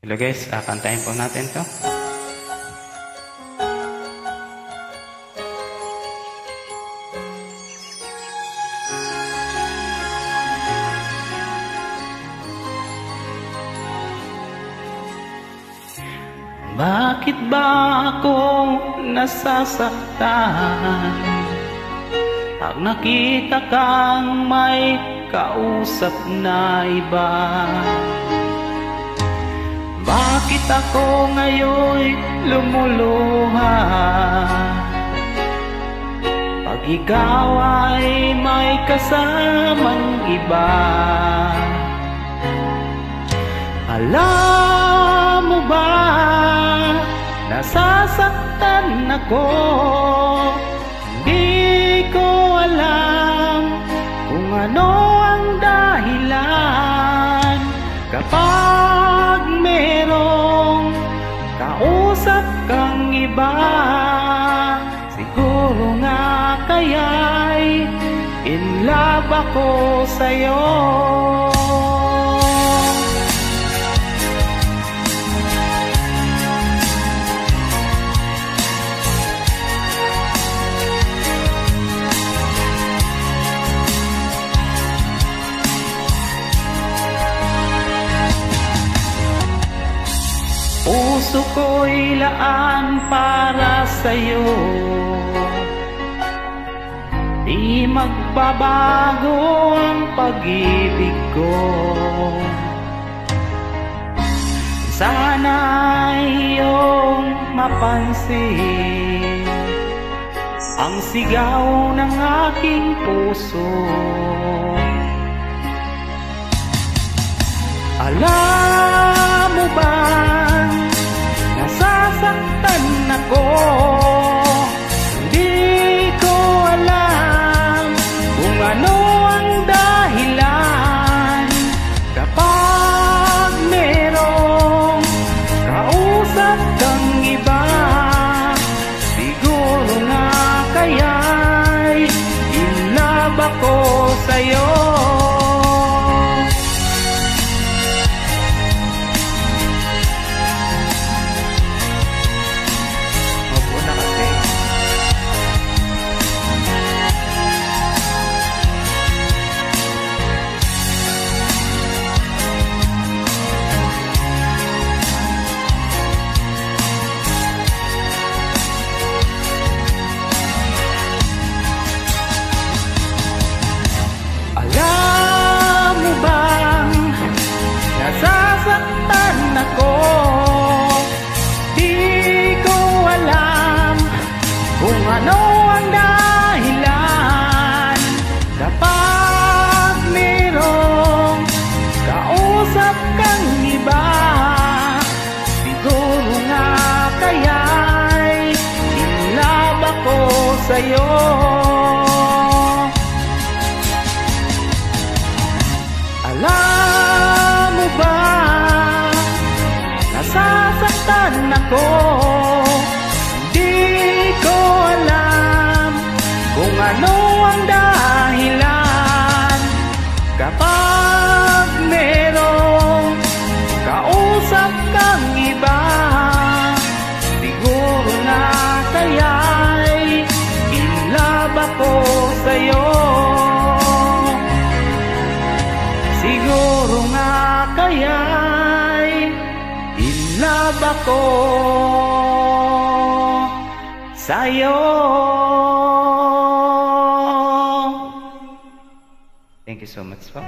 Hello guys, kantahin po natin to. Bakit ba ako nasasaktan pag nakita kang may kausap na iba? Bakit ako ngayon lumuluha pag ikaw ay may kasamang iba? Alam mo ba, nasasaktan ako, hindi ko alam kung ano ang dahilan. Kapag merong kausap kang iba, siguro nga kaya'y in love ako sa'yo. Puso ko'y laan para sa'yo, di magbabago ang pag-ibig ko. Sana'y iyong mapansin ang sigaw ng aking puso. Alam mo ba, nasasaktan ako, hindi ko alam kung ano ang dahilan. Kapag merong kausap kang iba, siguro nga kaya'y in love ako sa'yo. Nasasaktan ako, di ko alam kung ano ang dahilan. Kapag merong kausap kang iba, siguro nga kaya'y in love ako sa'yo. Alam mo ba, nasasaktan ako, hindi ko alam kung ano ang dahilan. Kapag merong kausap kang iba, siguro na kaya'y in love ako sa'yo. Siguro nga kaya'y in love ako sa'yo. Thank you so much po.